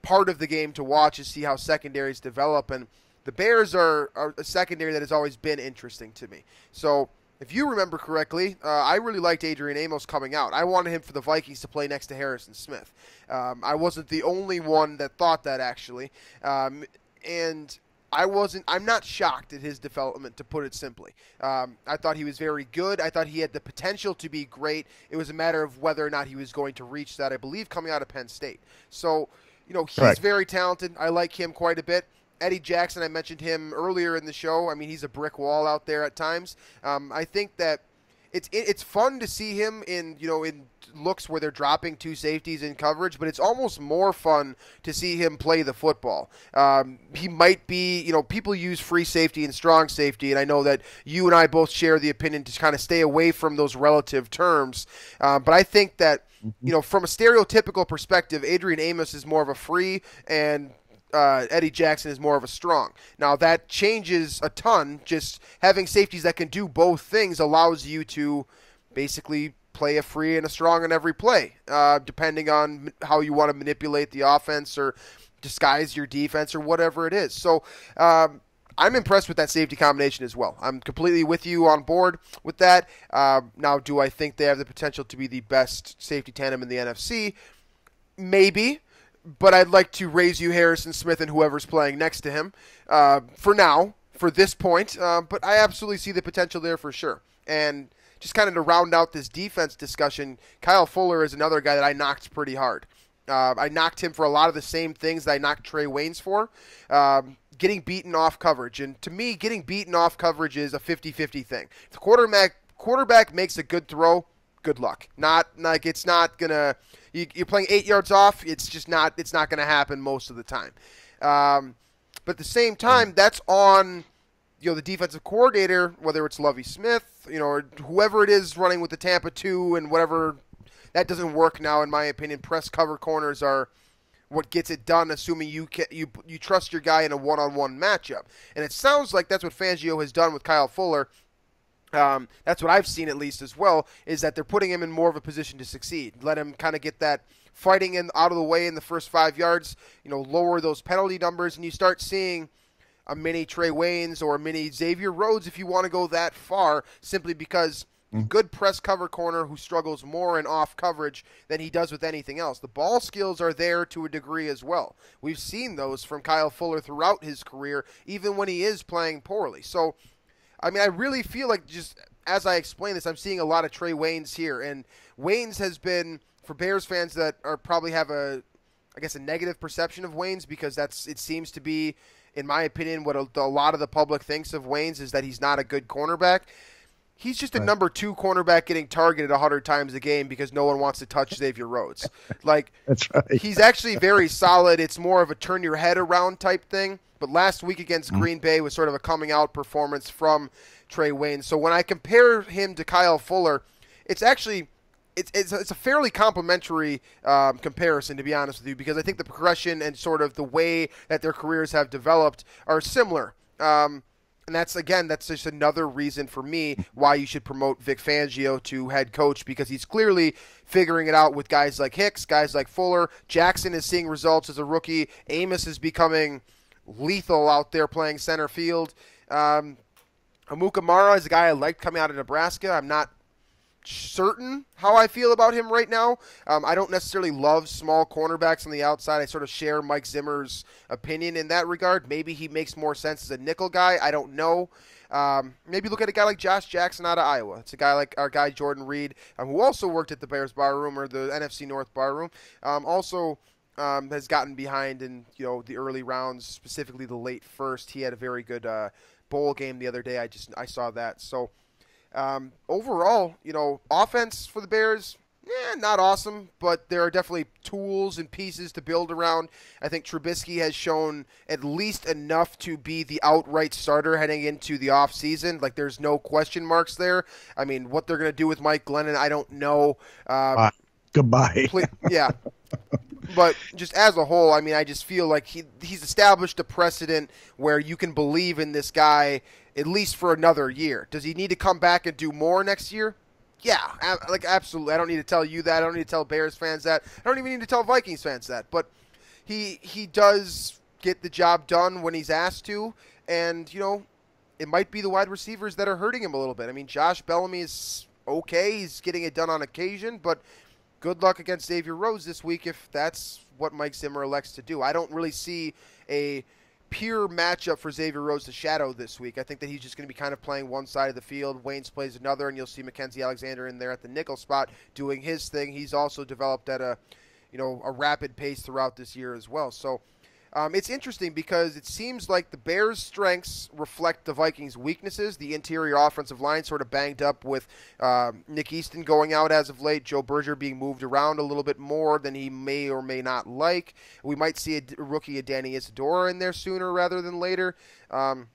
part of the game to watch is see how secondaries develop. And the Bears are a secondary that has always been interesting to me. So if you remember correctly, I really liked Adrian Amos coming out. I wanted him for the Vikings to play next to Harrison Smith. I wasn't the only one that thought that, actually. And I'm not shocked at his development, to put it simply. I thought he was very good. I thought he had the potential to be great. It was a matter of whether or not he was going to reach that, I believe, coming out of Penn State. So, he's very talented. I like him quite a bit. Eddie Jackson, I mentioned him earlier in the show. I mean, he's a brick wall out there at times. I think that it's fun to see him in looks where they're dropping two safeties in coverage, but it's almost more fun to see him play the football. He might be, people use free safety and strong safety, and I know that you and I both share the opinion to kind of stay away from those relative terms. But I think that, from a stereotypical perspective, Adrian Amos is more of a free, and Eddie Jackson is more of a strong. Now, that changes a ton. Just having safeties that can do both things allows you to basically play a free and a strong on every play, depending on how you want to manipulate the offense or disguise your defense or whatever it is. So I'm impressed with that safety combination as well. I'm completely with you on board with that. Now, do I think they have the potential to be the best safety tandem in the NFC? Maybe. But I'd like to raise you Harrison Smith and whoever's playing next to him for now, for this point. But I absolutely see the potential there for sure. And just kind of to round out this defense discussion, Kyle Fuller is another guy that I knocked pretty hard. I knocked him for a lot of the same things that I knocked Trey Waynes for. Getting beaten off coverage. And to me, getting beaten off coverage is a 50-50 thing. If the quarterback makes a good throw, good luck. Not like it's not going to – you're playing 8 yards off, it's not going to happen most of the time. But at the same time, that's on the defensive coordinator, whether it's Lovie Smith, or whoever it is running with the Tampa 2 and whatever. That doesn't work now, in my opinion. Press cover corners are what gets it done, assuming you trust your guy in a one-on-one matchup. And it sounds like that's what Fangio has done with Kyle Fuller. That's what I've seen, at least, as well, is that they're putting him in more of a position to succeed. Let him kind of get that fighting out of the way in the first 5 yards, lower those penalty numbers, and you start seeing a mini Trey Waynes or a mini Xavier Rhodes, if you want to go that far, simply because good press cover corner who struggles more in off coverage than he does with anything else. The ball skills are there to a degree as well. We've seen those from Kyle Fuller throughout his career, even when he is playing poorly. So, I mean, I really feel like, just as I explain this, I'm seeing a lot of Trey Waynes here. And Waynes has been, for Bears fans that probably have a negative perception of Waynes, because it seems to be in my opinion, what a lot of the public thinks of Waynes is that he's not a good cornerback. He's just a number 2 cornerback getting targeted 100 times a game because no one wants to touch Xavier Rhodes. Like, that's right. He's actually very solid. It's more of a turn your head around type thing. But last week against Green Bay was sort of a coming out performance from Trey Waynes. So when I compare him to Kyle Fuller, it's actually it's a fairly complimentary comparison, to be honest with you, because I think the progression and sort of the way that their careers have developed are similar. And that's just another reason for me why you should promote Vic Fangio to head coach, because he's clearly figuring it out with guys like Hicks, guys like Fuller. Jackson is seeing results as a rookie. Amos is becoming lethal out there playing center field. Amukamara is a guy I liked coming out of Nebraska. I'm not certain how I feel about him right now. I don't necessarily love small cornerbacks on the outside. I sort of share Mike Zimmer's opinion in that regard. Maybe he makes more sense as a nickel guy. I don't know. Maybe look at a guy like Josh Jackson out of Iowa. It's a guy like our guy Jordan Reed, who also worked at the Bears bar room, or the NFC North bar room. Also has gotten behind in the early rounds, specifically the late first. He had a very good bowl game the other day. I saw that. So overall, offense for the Bears, not awesome, but there are definitely tools and pieces to build around. I think Trubisky has shown at least enough to be the outright starter heading into the offseason. Like, there's no question marks there. I mean, what they're going to do with Mike Glennon, I don't know. Goodbye. Yeah. But just as a whole, I mean, I just feel like he's established a precedent where you can believe in this guy at least for another year. Does he need to come back and do more next year? Yeah, absolutely. I don't need to tell you that. I don't need to tell Bears fans that. I don't even need to tell Vikings fans that. But he does get the job done when he's asked to, and it might be the wide receivers that are hurting him a little bit. I mean, Josh Bellamy is okay. He's getting it done on occasion, but good luck against Xavier Rhodes this week if that's what Mike Zimmer elects to do. I don't really see a pure matchup for Xavier Rhodes to shadow this week. I think that he's just going to be kind of playing one side of the field. Waynes plays another, and you'll see Mackenzie Alexander in there at the nickel spot doing his thing. He's also developed at a rapid pace throughout this year as well. So it's interesting because it seems like the Bears' strengths reflect the Vikings' weaknesses. The interior offensive line sort of banged up with Nick Easton going out as of late, Joe Berger being moved around a little bit more than he may or may not like. We might see a rookie, Danny Isadora, in there sooner rather than later. So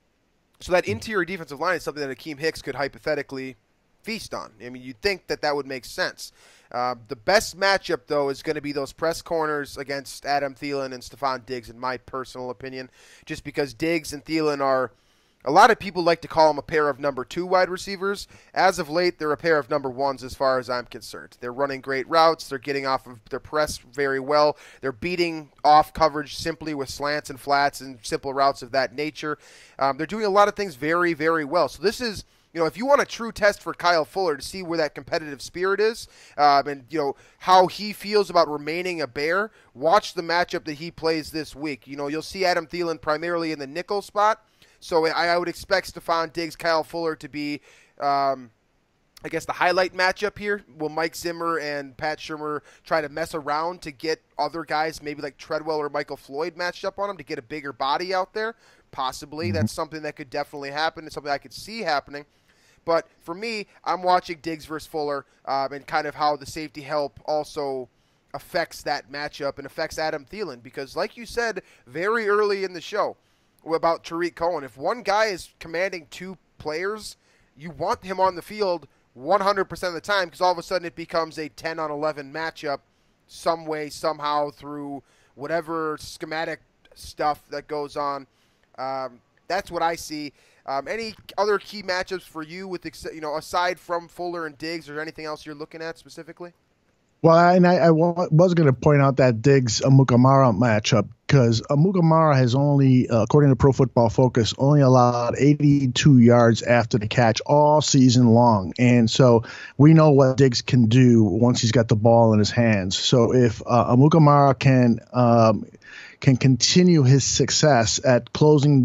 that interior defensive line is something that Akeem Hicks could hypothetically feast on. I mean, you'd think that would make sense. The best matchup, though, is going to be those press corners against Adam Thielen and Stephon Diggs, in my personal opinion, just because Diggs and Thielen are – a lot of people like to call them a pair of number 2 wide receivers. As of late, they're a pair of number 1s as far as I'm concerned. They're running great routes. They're getting off of their press very well. They're beating off coverage simply with slants and flats and simple routes of that nature. They're doing a lot of things very, very well. So this is – if you want a true test for Kyle Fuller to see where that competitive spirit is, and how he feels about remaining a Bear, watch the matchup that he plays this week. You'll see Adam Thielen primarily in the nickel spot, so I would expect Stephon Diggs, Kyle Fuller to be, I guess, the highlight matchup here. Will Mike Zimmer and Pat Shurmur try to mess around to get other guys, maybe like Treadwell or Michael Floyd, matched up on him to get a bigger body out there? Possibly. That's something that could definitely happen. It's something I could see happening. But for me, I'm watching Diggs versus Fuller and kind of how the safety help also affects that matchup and affects Adam Thielen. Because like you said very early in the show about Tariq Cohen, if one guy is commanding 2 players, you want him on the field 100% of the time, because all of a sudden it becomes a 10-on-11 matchup some way, somehow, through whatever schematic stuff that goes on. That's what I see. Any other key matchups for you with aside from Fuller and Diggs, or anything else you're looking at specifically? Well, and I was going to point out that Diggs-Amukamara matchup, because Amukamara has only, according to Pro Football Focus, only allowed 82 yards after the catch all season long. And so we know what Diggs can do once he's got the ball in his hands. So if Amukamara can can continue his success at closing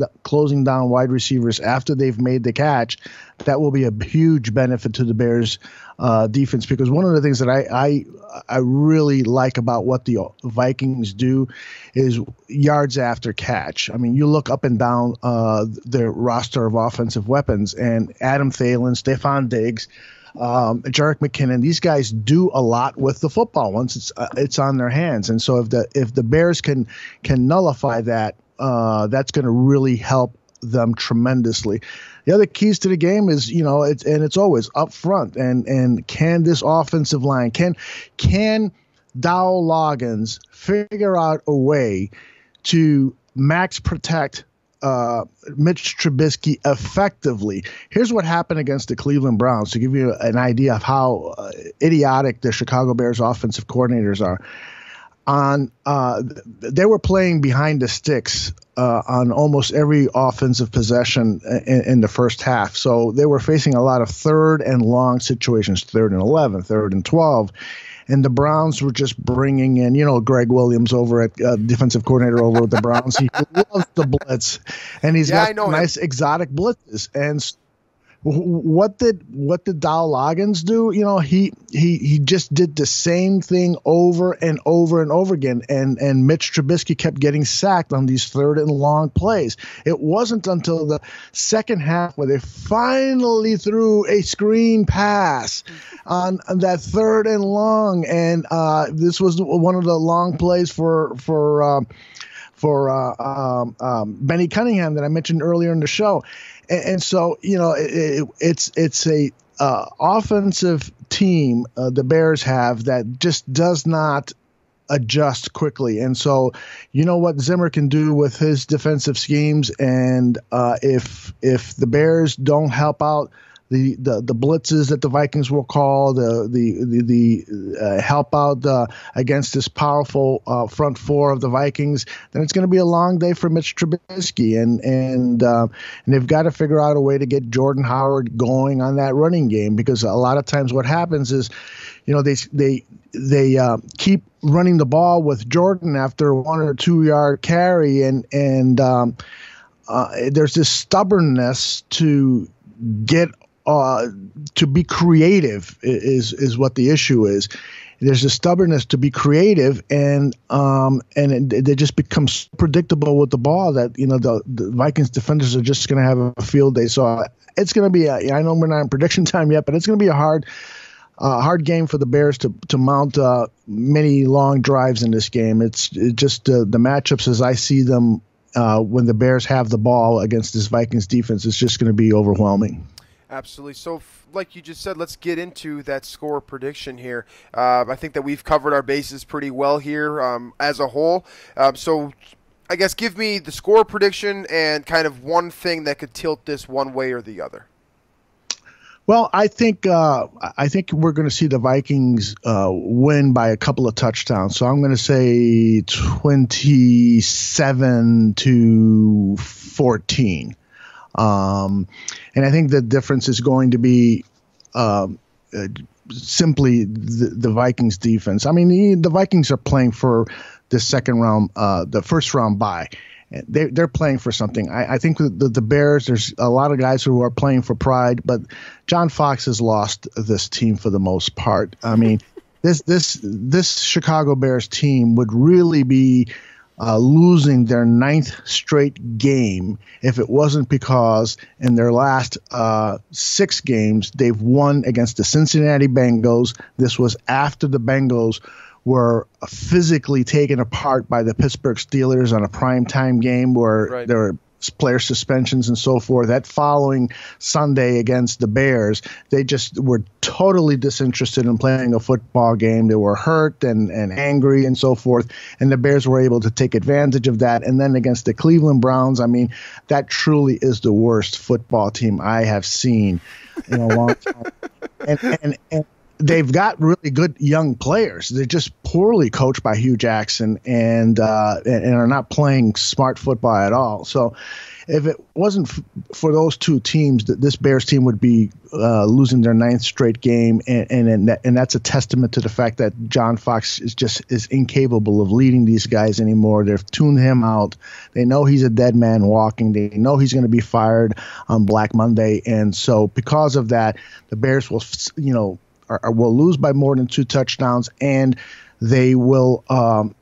down wide receivers after they've made the catch, that will be a huge benefit to the Bears defense, because one of the things that I really like about what the Vikings do is yards after catch. I mean, you look up and down their roster of offensive weapons, and Adam Thielen, Stephon Diggs, Jerick McKinnon, these guys do a lot with the football once it's on their hands. And so if the Bears can nullify that, that's going to really help them tremendously. The other keys to the game is, it's always up front, and can this offensive line, can Dowell Loggins figure out a way to max protect Mitch Trubisky effectively? Here's what happened against the Cleveland Browns to give you an idea of how idiotic the Chicago Bears offensive coordinators are. They were playing behind the sticks on almost every offensive possession in the first half. So they were facing a lot of 3rd and long situations, 3rd and 11, 3rd and 12. And the Browns were just bringing in, Greg Williams over at defensive coordinator over at the Browns. He loves the blitz, and he's got nice exotic blitzes. And what did Dowell Loggins do? He just did the same thing over and over and over again, and Mitch Trubisky kept getting sacked on these 3rd and long plays. It wasn't until the second half where they finally threw a screen pass on that 3rd and long, and this was one of the long plays for Benny Cunningham that I mentioned earlier in the show. And so, it's a offensive team the Bears have that just does not adjust quickly. And so, what Zimmer can do with his defensive schemes, and if the Bears don't help out the blitzes that the Vikings will call, the help out against this powerful front four of the Vikings, then it's going to be a long day for Mitch Trubisky, and they've got to figure out a way to get Jordan Howard going on that running game, because a lot of times what happens is, they keep running the ball with Jordan after a 1 or 2 yard carry, and there's this stubbornness to get to be creative is what the issue is. There's a stubbornness to be creative, and they just become so predictable with the ball that the Vikings defenders are just going to have a field day. So it's going to be I know we're not in prediction time yet, but it's going to be a hard game for the Bears to mount many long drives in this game. It's just the matchups as I see them when the Bears have the ball against this Vikings defense. It's just going to be overwhelming. Absolutely. So, like you just said, let's get into that score prediction here. I think that we've covered our bases pretty well here as a whole. So, I guess give me the score prediction and kind of one thing that could tilt this one way or the other. Well, I think we're going to see the Vikings win by a couple of touchdowns. So I'm going to say 27-14. And I think the difference is going to be simply the Vikings defense. I mean, the Vikings are playing for the second round, the first round bye. They're playing for something. I think the Bears, there's a lot of guys who are playing for pride, but John Fox has lost this team for the most part. I mean, this Chicago Bears team would really be losing their 9th straight game if it wasn't because in their last 6 games they've won against the Cincinnati Bengals. This was after the Bengals were physically taken apart by the Pittsburgh Steelers on a primetime game where there were player suspensions and so forth. That following Sunday against the Bears, they just were totally disinterested in playing a football game. They were hurt and angry and so forth, and the Bears were able to take advantage of that. And then against the Cleveland Browns, I mean, that truly is the worst football team I have seen in a long time. And they've got really good young players. They're just poorly coached by Hugh Jackson and are not playing smart football at all. So if it wasn't for those two teams, this Bears team would be losing their 9th straight game, and that's a testament to the fact that John Fox is incapable of leading these guys anymore. They've tuned him out. They know he's a dead man walking. They know he's going to be fired on Black Monday, and so because of that, the Bears will will lose by more than 2 touchdowns, and they will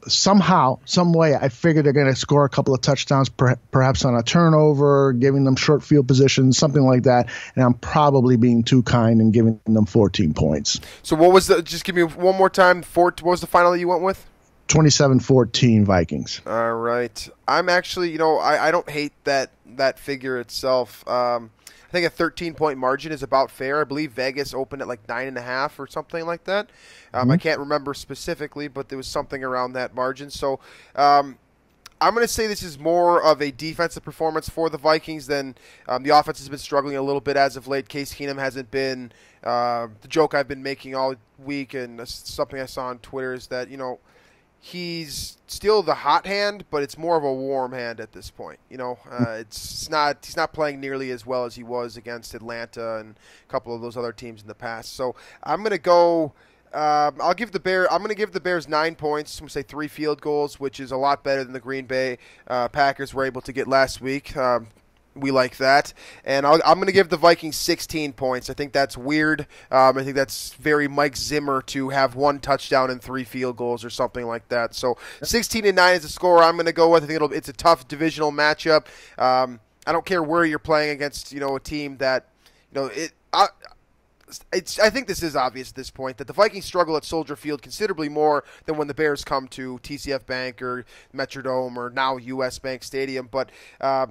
somehow, some way, I figure they're going to score a couple of touchdowns, perhaps on a turnover, giving them short field positions, something like that. And I'm probably being too kind and giving them 14 points. So what was just give me one more time, what was the final that you went with? 27-14 Vikings. All right. I'm actually, I don't hate that figure itself. I think a 13-point margin is about fair. I believe Vegas opened at like 9.5 or something like that. I can't remember specifically, but there was something around that margin. So I'm going to say this is more of a defensive performance for the Vikings than the offense has been struggling a little bit as of late. Case Keenum hasn't been the joke I've been making all week, and something I saw on Twitter is that, he's still the hot hand, but it's more of a warm hand at this point. He's not playing nearly as well as he was against Atlanta and a couple of those other teams in the past. So I'm going to go. I'm going to give the Bears 9 points. I'm going to say 3 field goals, which is a lot better than the Green Bay Packers were able to get last week. We like that. And I'm going to give the Vikings 16 points. I think that's weird. I think that's very Mike Zimmer to have 1 touchdown and 3 field goals or something like that. So 16-9 is the score I'm going to go with. I think it's a tough divisional matchup. I don't care where you're playing against, a team that, I think this is obvious at this point that the Vikings struggle at Soldier Field considerably more than when the Bears come to TCF Bank or Metrodome or now US Bank Stadium, but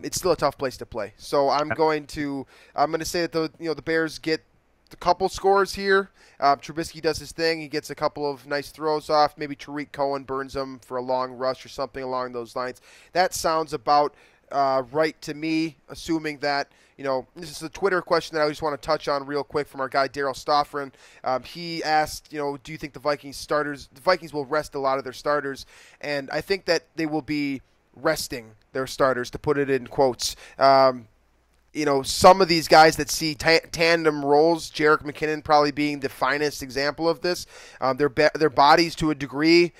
it's still a tough place to play. So I'm going to say that the Bears get a couple scores here. Trubisky does his thing. He gets a couple of nice throws off. Maybe Tariq Cohen burns them for a long rush or something along those lines. That sounds about right to me, assuming that, this is a Twitter question that I just want to touch on real quick from our guy Daryl Stoffren. He asked, do you think the Vikings will rest a lot of their starters? And I think that they will be resting their starters, to put it in quotes. Some of these guys that see tandem roles, Jerick McKinnon probably being the finest example of this. Their bodies, to a degree,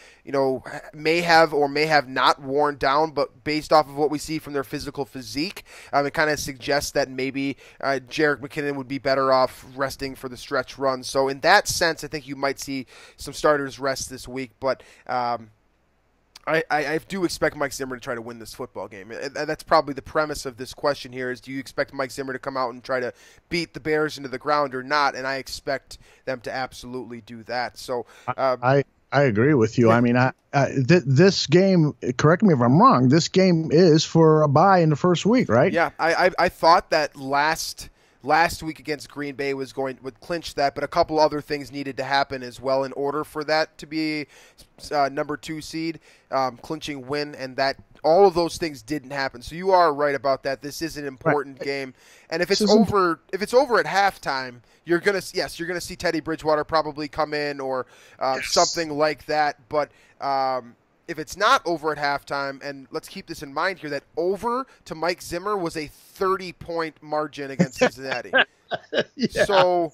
may have or may have not worn down, but based off of what we see from their physical physique, it kind of suggests that maybe Jerick McKinnon would be better off resting for the stretch run. So in that sense, I think you might see some starters rest this week, but I do expect Mike Zimmer to try to win this football game. And that's probably the premise of this question here is, do you expect Mike Zimmer to come out and try to beat the Bears into the ground or not? And I expect them to absolutely do that. So I agree with you. I mean, this game, correct me if I'm wrong, this game is for a bye in the first week, right? Yeah, I thought that last week against Green Bay would clinch that, but a couple other things needed to happen as well in order for that to be number 2 seed, clinching win, and that all of those things didn't happen. So you are right about that. This is an important game, and if it's over at halftime, you're gonna see Teddy Bridgewater probably come in or something like that. But if it's not over at halftime, and let's keep this in mind here, that over to Mike Zimmer was a 30-point margin against Cincinnati. Yeah. So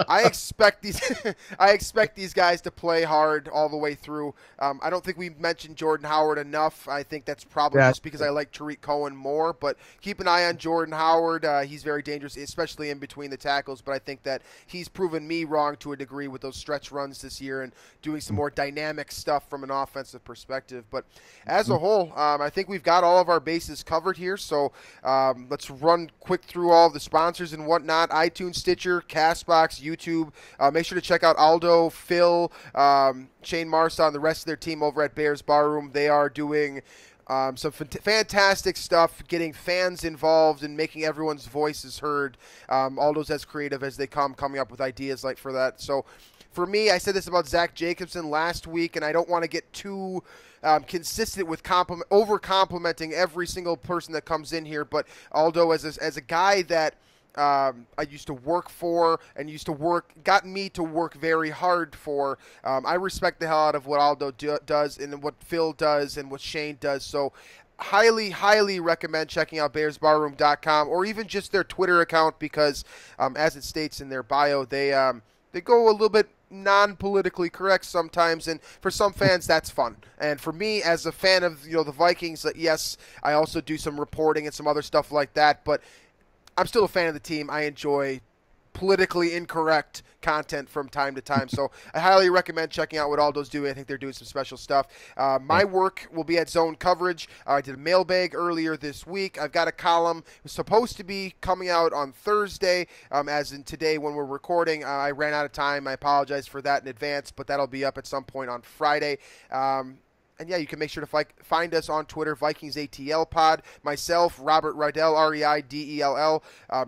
I expect these guys to play hard all the way through. I don't think we mentioned Jordan Howard enough. I think that's probably just because I like Tariq Cohen more. But keep an eye on Jordan Howard. He's very dangerous, especially in between the tackles. But I think that he's proven me wrong to a degree with those stretch runs this year and doing some more dynamic stuff from an offensive perspective. But as a whole, I think we've got all of our bases covered here. So let's run quick through all of the sponsors and whatnot. iTunes, Stitcher, CastBox, YouTube. Make sure to check out Aldo, Phil, Shane Marsa, and the rest of their team over at Bears Barroom. They are doing some fantastic stuff, getting fans involved and making everyone's voices heard. Aldo's as creative as they coming up with ideas like for that. So for me, I said this about Zach Jacobson last week, and I don't want to get too consistent with over-complimenting every single person that comes in here, but Aldo as a guy that I used to work for and got me to work very hard for. I respect the hell out of what Aldo does and what Phil does and what Shane does. So highly recommend checking out BearsBarroom.com or even just their Twitter account because, as it states in their bio, they go a little bit non-politically correct sometimes, and for some fans that's fun. And for me, as a fan of the Vikings, yes, I also do some reporting and some other stuff like that, but I'm still a fan of the team. I enjoy politically incorrect content from time to time. So I highly recommend checking out what Aldo's doing. I think they're doing some special stuff. My work will be at Zone Coverage. I did a mailbag earlier this week. I've got a column. It was supposed to be coming out on Thursday, as in today when we're recording. I ran out of time. I apologize for that in advance, but that'll be up at some point on Friday. And yeah, you can make sure to find us on Twitter, Vikings ATL Pod. Myself, Robert Reidell, Reidell.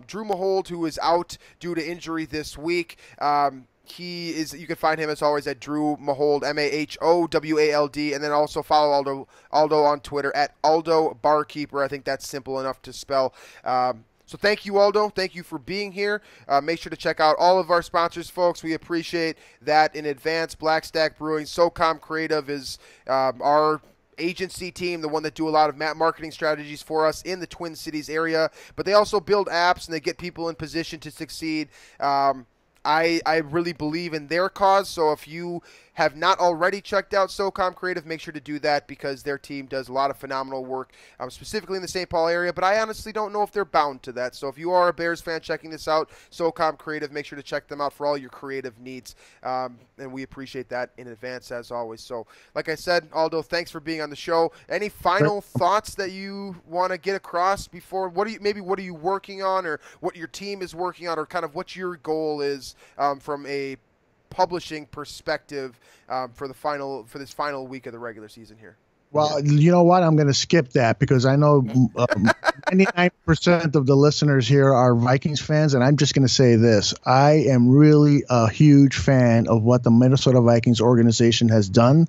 Drew Mahowald, who is out due to injury this week. You can find him as always at Drew Mahowald, Mahowald, and then also follow Aldo on Twitter at Aldo Barkeeper. I think that's simple enough to spell. So thank you, Aldo. Thank you for being here. Make sure to check out all of our sponsors, folks. We appreciate that in advance. Black Stack Brewing, SOCOM Creative is our agency team, the one that do a lot of marketing strategies for us in the Twin Cities area. But they also build apps, and they get people in position to succeed. I really believe in their cause, so if you have not already checked out SOCOM Creative, make sure to do that because their team does a lot of phenomenal work, specifically in the St. Paul area, but I honestly don't know if they're bound to that. So if you are a Bears fan checking this out, SOCOM Creative, make sure to check them out for all your creative needs, and we appreciate that in advance as always. So like I said, Aldo, thanks for being on the show. Any final thoughts that you want to get across before? What are you working on, or what your team is working on, or kind of what your goal is from a publishing perspective for this final week of the regular season here? Well, you know what? I'm going to skip that because I know 99% of the listeners here are Vikings fans, and I'm just going to say this. I am really a huge fan of what the Minnesota Vikings organization has done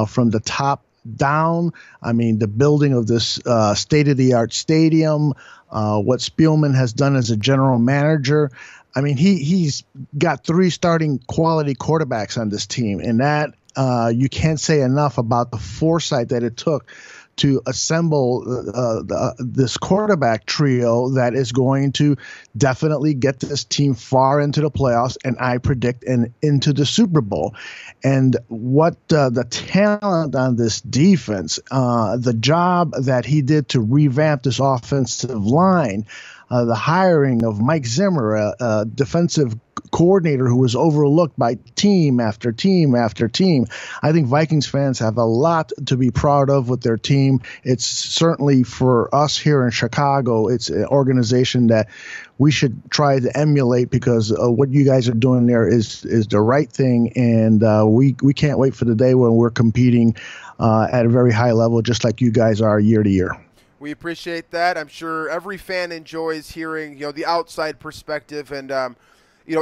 from the top down. I mean, the building of this state-of-the-art stadium, what Spielman has done as a general manager. I mean, he's got 3 starting quality quarterbacks on this team, and that you can't say enough about the foresight that it took to assemble this quarterback trio that is going to definitely get this team far into the playoffs, and I predict into the Super Bowl. And what the talent on this defense, the job that he did to revamp this offensive line, the hiring of Mike Zimmer, a defensive coordinator who was overlooked by team after team after team. I think Vikings fans have a lot to be proud of with their team. It's certainly for us here in Chicago, it's an organization that we should try to emulate because what you guys are doing there is the right thing, and we can't wait for the day when we're competing at a very high level, just like you guys are year to year. We appreciate that. I'm sure every fan enjoys hearing, the outside perspective. And,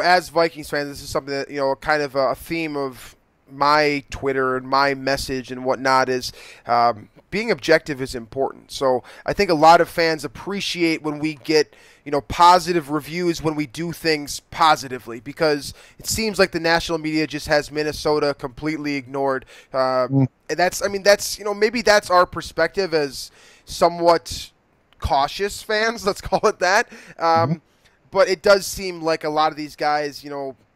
as Vikings fans, this is something that, kind of a theme of my Twitter and my message and whatnot is being objective is important. So I think a lot of fans appreciate when we get, positive reviews when we do things positively, because it seems like the national media just has Minnesota completely ignored. And that's maybe that's our perspective as somewhat cautious fans, let's call it that. But it does seem like a lot of these guys,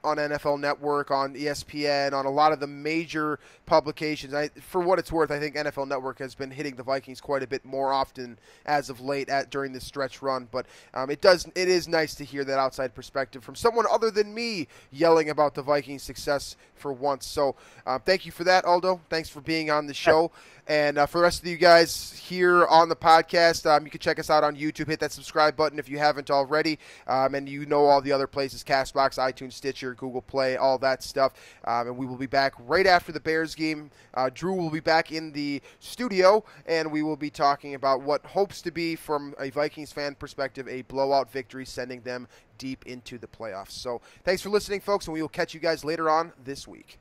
on NFL Network, on ESPN, on a lot of the major publications. For what it's worth, I think NFL Network has been hitting the Vikings quite a bit more often as of late during this stretch run. But it is nice to hear that outside perspective from someone other than me yelling about the Vikings' success for once. So thank you for that, Aldo. Thanks for being on the show. And for the rest of you guys here on the podcast, you can check us out on YouTube. Hit that subscribe button if you haven't already. And all the other places, CastBox, iTunes, Stitcher, Google Play, all that stuff. And we will be back right after the Bears game. Drew will be back in the studio, and we will be talking about what hopes to be, from a Vikings fan perspective, a blowout victory, sending them deep into the playoffs. So thanks for listening, folks, and we will catch you guys later on this week.